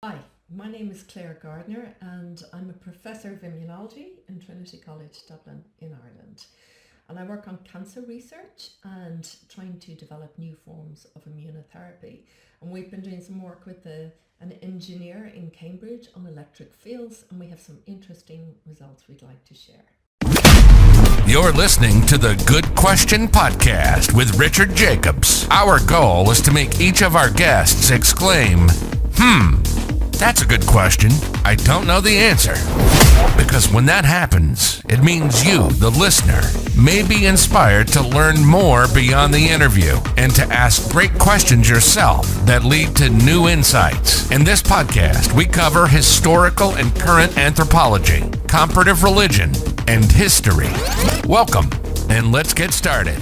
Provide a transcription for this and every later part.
Hi, my name is Clair Gardiner and I'm a Professor of Immunology in Trinity College Dublin in Ireland. And I work on cancer research and trying to develop new forms of immunotherapy. And we've been doing some work with an engineer in Cambridge on electric fields, and we have some interesting results we'd like to share. You're listening to the Good Question Podcast with Richard Jacobs. Our goal is to make each of our guests exclaim, that's a good question. I don't know the answer. Because when that happens, it means you, the listener, may be inspired to learn more beyond the interview and to ask great questions yourself that lead to new insights. In this podcast, we cover historical and current anthropology, comparative religion, and history. Welcome, and let's get started.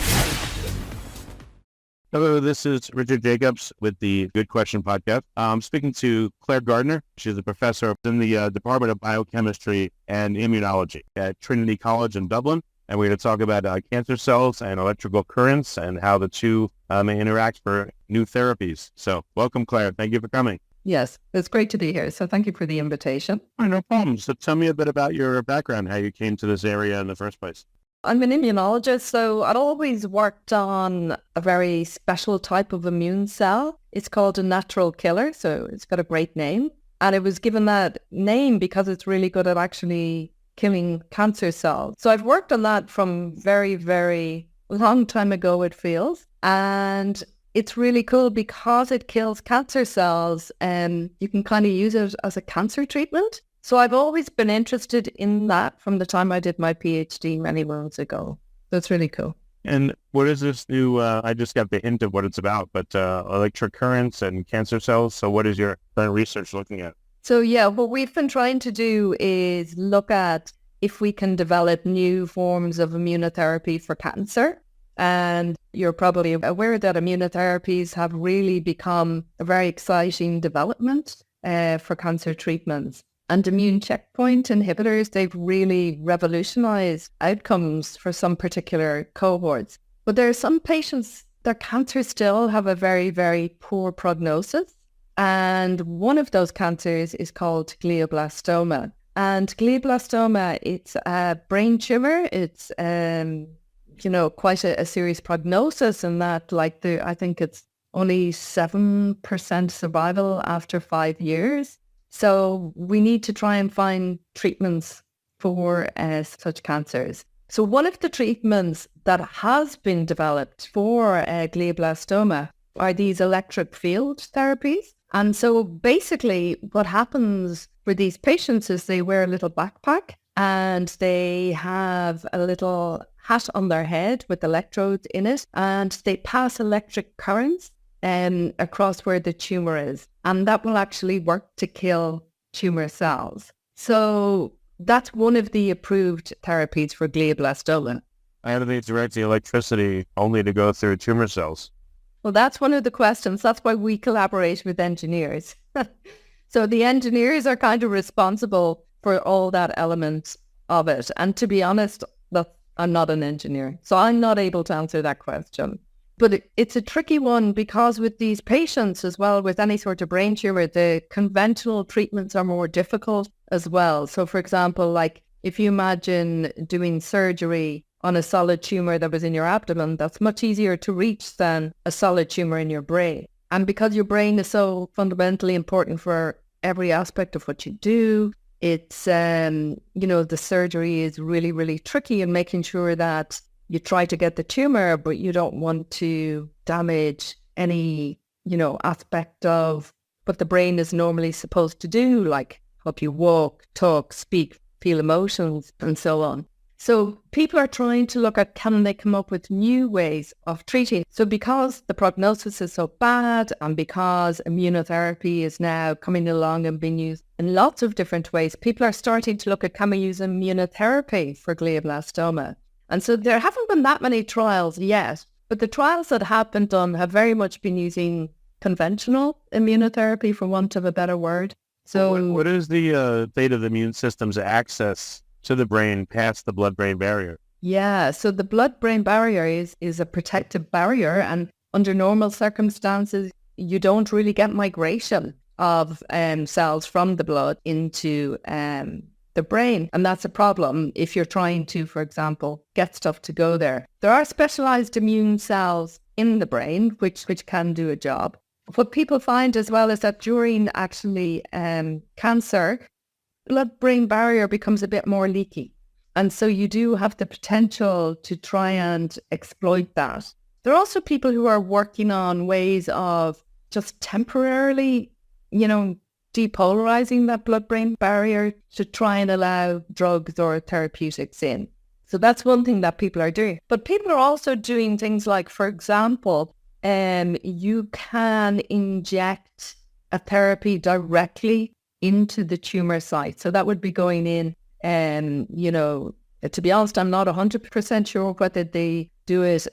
Hello, this is Richard Jacobs with the Good Question Podcast. I'm speaking to Clair Gardiner. She's a professor in the Department of Biochemistry and Immunology at Trinity College in Dublin. And we're going to talk about cancer cells and electrical currents and how the two may interact for new therapies. So welcome, Clair. Thank you for coming. Yes, it's great to be here. So thank you for the invitation. Oh, no problem. So tell me a bit about your background, how you came to this area in the first place. I'm an immunologist, so I'd always worked on a very special type of immune cell. It's called a natural killer, so it's got a great name. And it was given that name because it's really good at actually killing cancer cells. So I've worked on that from very, very long time ago, it feels. And it's really cool because it kills cancer cells and you can kind of use it as a cancer treatment. So I've always been interested in that from the time I did my PhD many months ago. That's really cool. And what is this new, I just got the hint of what it's about, but electric currents and cancer cells. So what is your current research looking at? So yeah, what we've been trying to do is look at if we can develop new forms of immunotherapy for cancer. And you're probably aware that immunotherapies have really become a very exciting development for cancer treatments. And immune checkpoint inhibitors, they've really revolutionized outcomes for some particular cohorts. But there are some patients, their cancer still have a very, very poor prognosis. And one of those cancers is called glioblastoma. And glioblastoma, it's a brain tumor. It's, quite a serious prognosis in that, I think it's only 7% survival after 5 years. So we need to try and find treatments for such cancers. So one of the treatments that has been developed for glioblastoma are these electric field therapies. And so basically what happens for these patients is they wear a little backpack and they have a little hat on their head with electrodes in it, and they pass electric currents across where the tumor is. And that will actually work to kill tumor cells. So that's one of the approved therapies for glioblastoma. How do they direct the electricity only to go through tumor cells? Well, that's one of the questions. That's why we collaborate with engineers. So the engineers are kind of responsible for all that element of it. And to be honest, I'm not an engineer, so I'm not able to answer that question. But it's a tricky one because with these patients as well, with any sort of brain tumor, the conventional treatments are more difficult as well. So for example, like if you imagine doing surgery on a solid tumor that was in your abdomen, that's much easier to reach than a solid tumor in your brain. And because your brain is so fundamentally important for every aspect of what you do, it's, the surgery is really, really tricky in making sure that you try to get the tumor, but you don't want to damage any, aspect of what the brain is normally supposed to do, like help you walk, talk, speak, feel emotions, and so on. So people are trying to look at, can they come up with new ways of treating? So because the prognosis is so bad and because immunotherapy is now coming along and being used in lots of different ways, people are starting to look at, can we use immunotherapy for glioblastoma? And so there haven't been that many trials yet, but the trials that have been done have very much been using conventional immunotherapy, for want of a better word. So what is the fate of the immune system's access to the brain past the blood-brain barrier? Yeah, so the blood-brain barrier is a protective barrier, and under normal circumstances, you don't really get migration. of cells from the blood into the brain. And that's a problem if you're trying to, for example, get stuff to go there. There are specialized immune cells in the brain which can do a job. What people find as well is that during actually cancer, blood-brain barrier becomes a bit more leaky. And so you do have the potential to try and exploit that. There are also people who are working on ways of just temporarily, depolarizing that blood-brain barrier to try and allow drugs or therapeutics in. So that's one thing that people are doing. But people are also doing things like, for example, you can inject a therapy directly into the tumor site. So that would be going in, to be honest, I'm not 100% sure whether they do it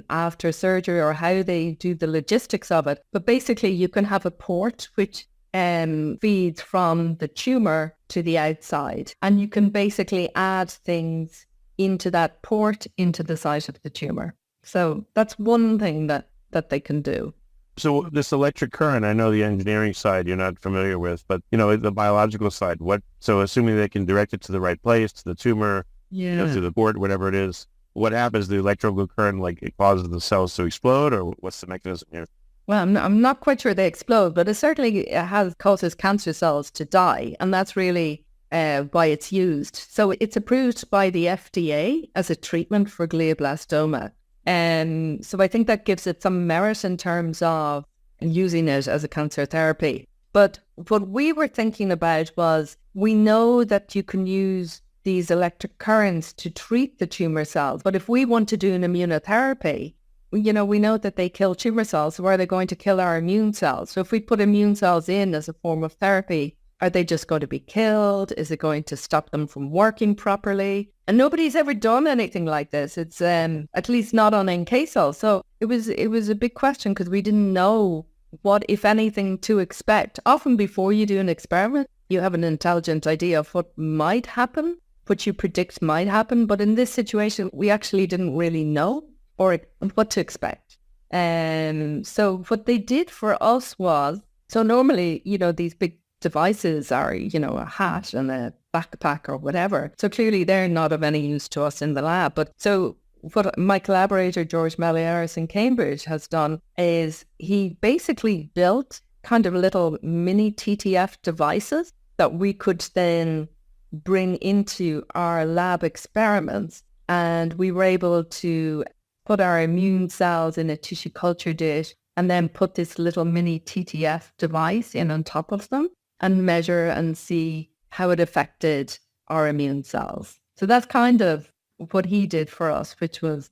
after surgery or how they do the logistics of it. But basically, you can have a port which feeds from the tumor to the outside. And you can basically add things into that port, into the site of the tumor. So that's one thing that they can do. So this electric current, I know the engineering side you're not familiar with, but, the biological side, so assuming they can direct it to the right place, to the tumor, to the port, whatever it is, what happens? The electrical current, it causes the cells to explode, or what's the mechanism here? Well, I'm not quite sure they explode, but it certainly causes cancer cells to die. And that's really why it's used. So it's approved by the FDA as a treatment for glioblastoma. So I think that gives it some merit in terms of using it as a cancer therapy. But what we were thinking about was, we know that you can use these electric currents to treat the tumor cells. But if we want to do an immunotherapy, we know that they kill tumor cells. So are they going to kill our immune cells? So if we put immune cells in as a form of therapy, are they just going to be killed? Is it going to stop them from working properly? And nobody's ever done anything like this. It's at least not on NK cells. So it was a big question because we didn't know what, if anything, to expect. Often before you do an experiment, you have an intelligent idea of what might happen, what you predict might happen. But in this situation, we actually didn't really know or what to expect. So what they did for us was, so normally, these big devices are, a hat and a backpack or whatever. So clearly they're not of any use to us in the lab. But so what my collaborator, George Meliaris in Cambridge, has done is he basically built kind of little mini TTF devices that we could then bring into our lab experiments. And we were able to put our immune cells in a tissue culture dish and then put this little mini TTF device in on top of them and measure and see how it affected our immune cells. So that's kind of what he did for us, which was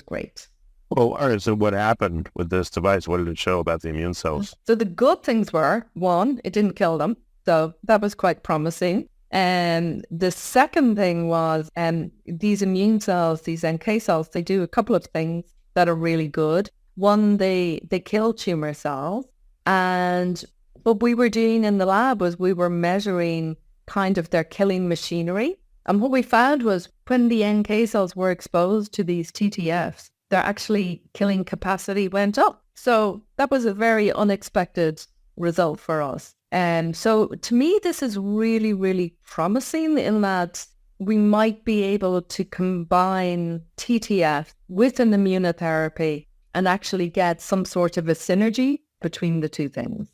great. Well, all right, so what happened with this device? What did it show about the immune cells? So the good things were, one, it didn't kill them. So that was quite promising. And the second thing was these immune cells, these NK cells, they do a couple of things that are really good. One, they kill tumor cells. And what we were doing in the lab was we were measuring kind of their killing machinery. And what we found was when the NK cells were exposed to these TTFs, their actually killing capacity went up. So that was a very unexpected result for us. And so to me, this is really, really promising in that we might be able to combine TTF with an immunotherapy and actually get some sort of a synergy between the two things.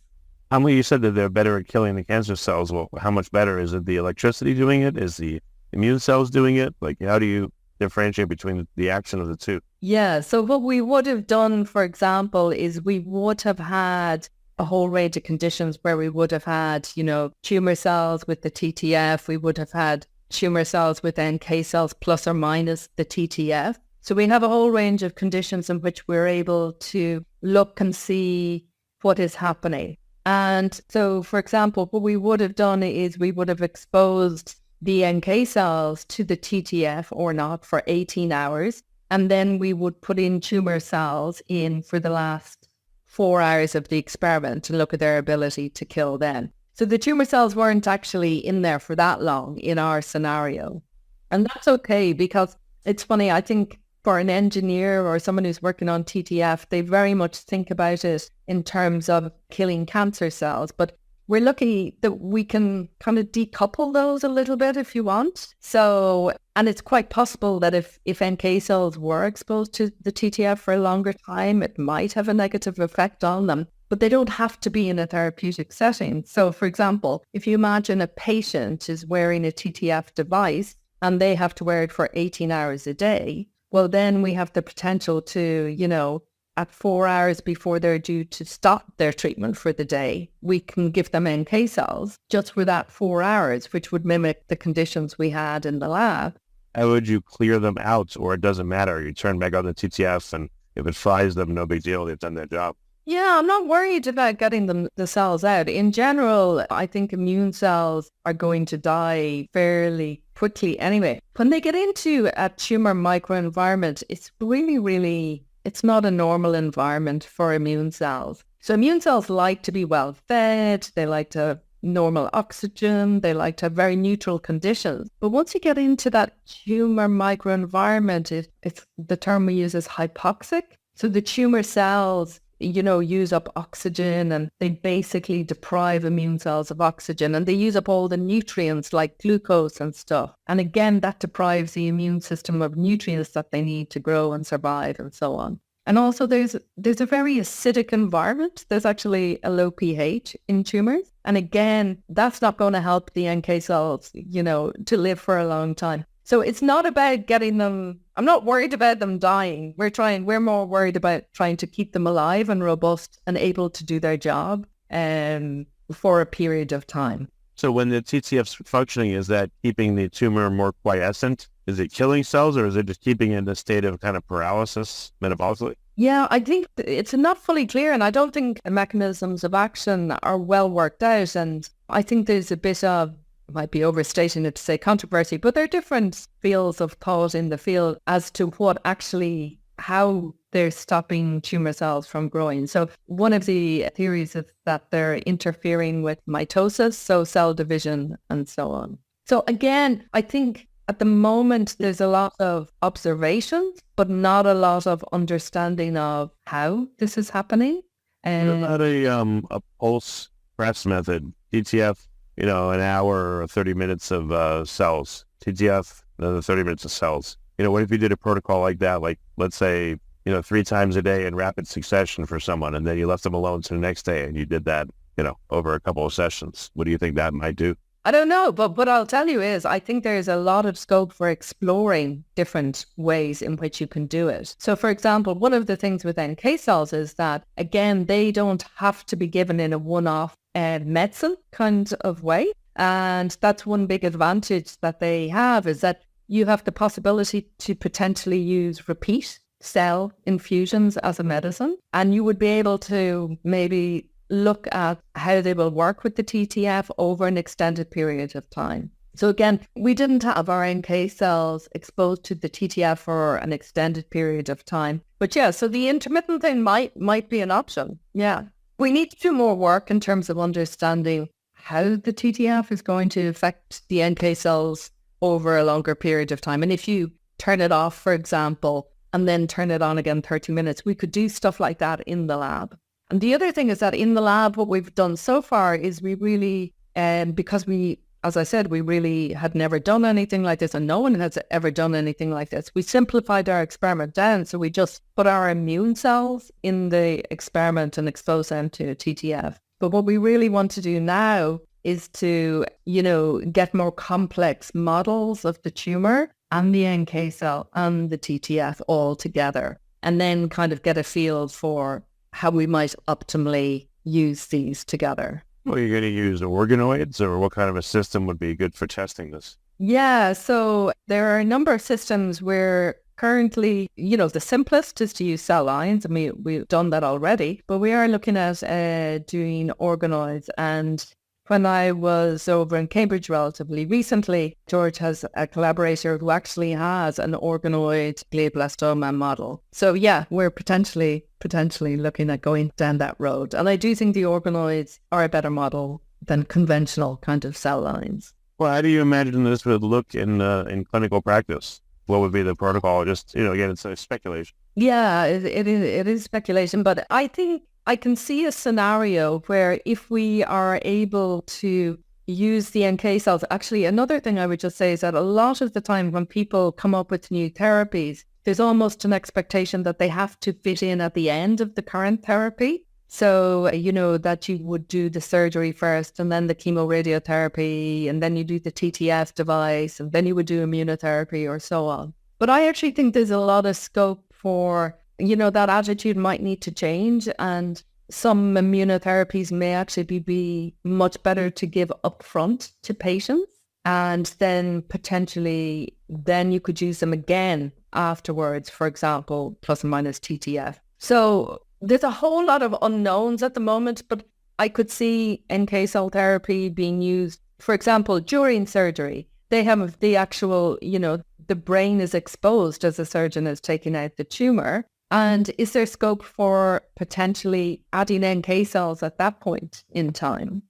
You said that they're better at killing the cancer cells. Well, how much better? Is it the electricity doing it? Is the immune cells doing it? How do you differentiate between the action of the two? Yeah, so what we would have done, for example, is we would have had a whole range of conditions where we would have had, tumor cells with the TTF. We would have had tumor cells with NK cells plus or minus the TTF. So we have a whole range of conditions in which we're able to look and see what is happening. And so, for example, what we would have done is we would have exposed the NK cells to the TTF or not for 18 hours. And then we would put in tumor cells in for the last 4 hours of the experiment to look at their ability to kill then. So the tumor cells weren't actually in there for that long in our scenario. And that's okay because it's funny, I think for an engineer or someone who's working on TTF, they very much think about it in terms of killing cancer cells. But we're lucky that we can kind of decouple those a little bit if you want. So, and it's quite possible that if NK cells were exposed to the TTF for a longer time, it might have a negative effect on them. But they don't have to be in a therapeutic setting. So, for example, if you imagine a patient is wearing a TTF device and they have to wear it for 18 hours a day, well, then we have the potential to, at 4 hours before they're due to stop their treatment for the day, we can give them NK cells just for that 4 hours, which would mimic the conditions we had in the lab. How would you clear them out, or it doesn't matter? You turn back on the TTF, and if it fries them, no big deal. They've done their job. Yeah, I'm not worried about getting the cells out. In general, I think immune cells are going to die fairly quickly anyway. When they get into a tumor microenvironment, it's really, it's not a normal environment for immune cells. So immune cells like to be well fed, they like to have normal oxygen, they like to have very neutral conditions. But once you get into that tumor microenvironment, it's the term we use is hypoxic. So the tumor cells use up oxygen, and they basically deprive immune cells of oxygen, and they use up all the nutrients like glucose and stuff. And again, that deprives the immune system of nutrients that they need to grow and survive and so on. And also there's a very acidic environment. There's actually a low pH in tumors. And again, that's not going to help the NK cells, to live for a long time. So it's not about getting them, I'm not worried about them dying. We're more worried about trying to keep them alive and robust and able to do their job for a period of time. So when the TTF's functioning, is that keeping the tumor more quiescent? Is it killing cells, or is it just keeping it in a state of kind of paralysis metabolically? Yeah, I think it's not fully clear, and I don't think the mechanisms of action are well worked out. And I think there's a bit of, might be overstating it to say controversy, but there are different fields of thought in the field as to how they're stopping tumor cells from growing. So one of the theories is that they're interfering with mitosis, so cell division and so on. So again, I think at the moment there's a lot of observations, but not a lot of understanding of how this is happening. And not a pulse press method, TTF, an hour or 30 minutes of cells, TTF, another 30 minutes of cells. What if you did a protocol like that, like let's say, 3 times a day in rapid succession for someone, and then you left them alone to the next day and you did that, over a couple of sessions? What do you think that might do? I don't know, but what I'll tell you is I think there's a lot of scope for exploring different ways in which you can do it. So for example, one of the things with NK cells is that, again, they don't have to be given in a one-off medicine kind of way. And that's one big advantage that they have, is that you have the possibility to potentially use repeat cell infusions as a medicine. And you would be able to maybe look at how they will work with the TTF over an extended period of time. So again, we didn't have our NK cells exposed to the TTF for an extended period of time. But yeah, so the intermittent thing might be an option. Yeah. We need to do more work in terms of understanding how the TTF is going to affect the NK cells over a longer period of time. And if you turn it off, for example, and then turn it on again 30 minutes, we could do stuff like that in the lab. And the other thing is that in the lab, what we've done so far is we really, because we, as I said, we really had never done anything like this, and no one has ever done anything like this. We simplified our experiment down. So we just put our immune cells in the experiment and expose them to TTF. But what we really want to do now is to, get more complex models of the tumor and the NK cell and the TTF all together, and then kind of get a feel for how we might optimally use these together. Well, you're going to use organoids, or what kind of a system would be good for testing this? Yeah, so there are a number of systems where currently, the simplest is to use cell lines. I mean, we've done that already, but we are looking at doing organoids. And when I was over in Cambridge relatively recently, George has a collaborator who actually has an organoid glioblastoma model. So yeah, we're potentially looking at going down that road. And I do think the organoids are a better model than conventional kind of cell lines. Well, how do you imagine this would look in clinical practice? What would be the protocol? Just, again, it's a speculation. Yeah, it is speculation, but I think I can see a scenario where if we are able to use the NK cells, actually another thing I would just say is that a lot of the time when people come up with new therapies, there's almost an expectation that they have to fit in at the end of the current therapy. So, that you would do the surgery first and then the chemoradiotherapy and then you do the TTF device and then you would do immunotherapy or so on. But I actually think there's a lot of scope for, that attitude might need to change, and some immunotherapies may actually be much better to give upfront to patients, and then potentially then you could use them again afterwards, for example, plus or minus TTF. So there's a whole lot of unknowns at the moment, but I could see NK cell therapy being used, for example, during surgery. They have the actual, the brain is exposed as the surgeon is taking out the tumor. And is there scope for potentially adding NK cells at that point in time?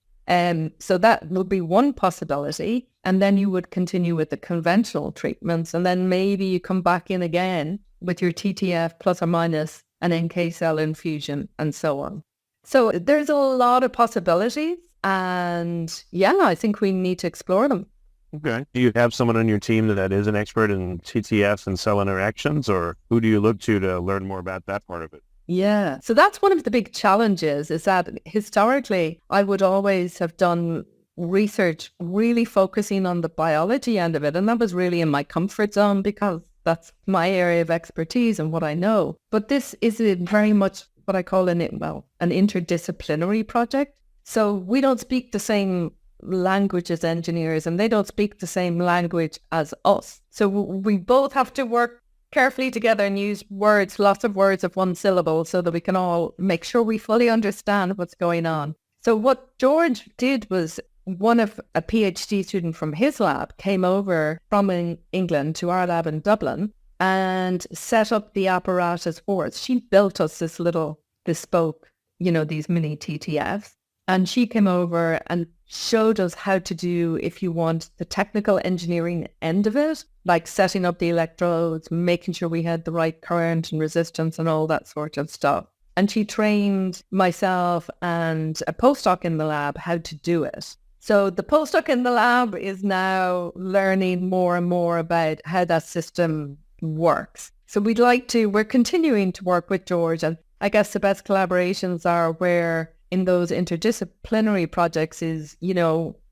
So that would be one possibility. And then you would continue with the conventional treatments. And then maybe you come back in again with your TTF plus or minus an NK cell infusion and so on. So there's a lot of possibilities. And yeah, I think we need to explore them. Okay. Do you have someone on your team that is an expert in TTFs and cell interactions, or who do you look to learn more about that part of it? Yeah. So that's one of the big challenges, is that historically I would always have done research really focusing on the biology end of it. And that was really in my comfort zone because that's my area of expertise and what I know. But this is very much what I call an interdisciplinary project. So we don't speak the same language as engineers and they don't speak the same language as us. So we both have to work carefully together and use lots of words of one syllable so that we can all make sure we fully understand what's going on. So what George did was a PhD student from his lab came over from England to our lab in Dublin and set up the apparatus for us. She built us this little bespoke, these mini TTFs. And she came over and showed us how to do, if you want, the technical engineering end of it, like setting up the electrodes, making sure we had the right current and resistance and all that sort of stuff. And she trained myself and a postdoc in the lab how to do it. So the postdoc in the lab is now learning more and more about how that system works. So we're continuing to work with George. And I guess the best collaborations are where in those interdisciplinary projects is,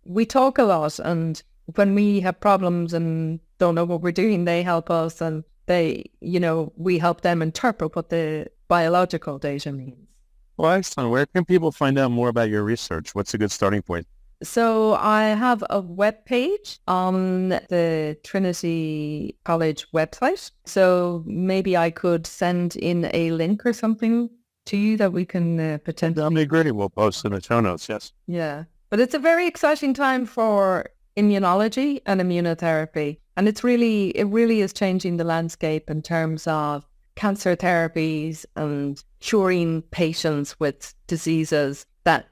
we talk a lot, and when we have problems and don't know what we're doing, they help us, and we help them interpret what the biological data means. Well, excellent. Where can people find out more about your research? What's a good starting point? So I have a web page on the Trinity College website. So maybe I could send in a link or something to you that we can potentially... That'll be great. We'll post in the show notes, yes. Yeah. But it's a very exciting time for immunology and immunotherapy. And it really is changing the landscape in terms of cancer therapies and curing patients with diseases that,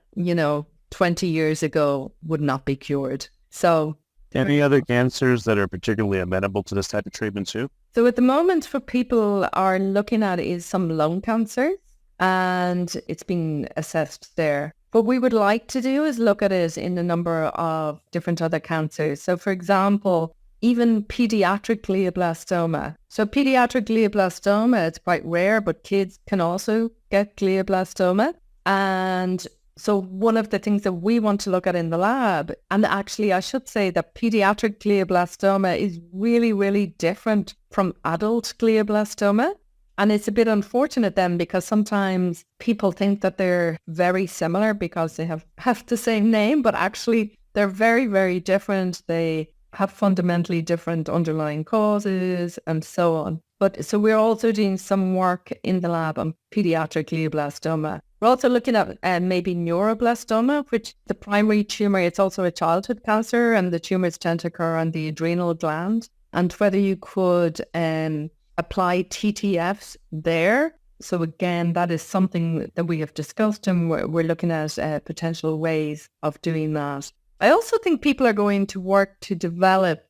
20 years ago would not be cured. So... Any other cancers that are particularly amenable to this type of treatment too? So at the moment, what people are looking at is some lung cancers, and it's been assessed there. What we would like to do is look at it in a number of different other cancers. So for example, even pediatric glioblastoma. So pediatric glioblastoma, it's quite rare, but kids can also get glioblastoma. And so one of the things that we want to look at in the lab, and actually I should say that pediatric glioblastoma is really, really different from adult glioblastoma. And it's a bit unfortunate then because sometimes people think that they're very similar because they have the same name, but actually they're very, very different. They have fundamentally different underlying causes and so on. But so we're also doing some work in the lab on pediatric glioblastoma. We're also looking at maybe neuroblastoma, which the primary tumor, it's also a childhood cancer, and the tumors tend to occur on the adrenal gland, and whether you could apply TTFs there. So again, that is something that we have discussed, and we're looking at potential ways of doing that. I also think people are going to work to develop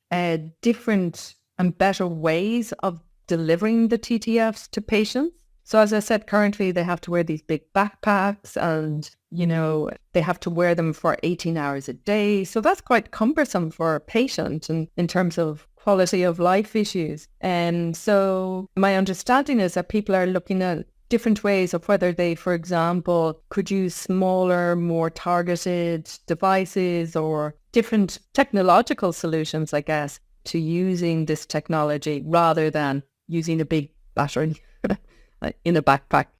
different and better ways of delivering the TTFs to patients. So as I said, currently they have to wear these big backpacks and, they have to wear them for 18 hours a day. So that's quite cumbersome for a patient and in terms of quality of life issues. And so my understanding is that people are looking at different ways of whether they, for example, could use smaller, more targeted devices or different technological solutions, I guess, to using this technology rather than using a big battery in a backpack.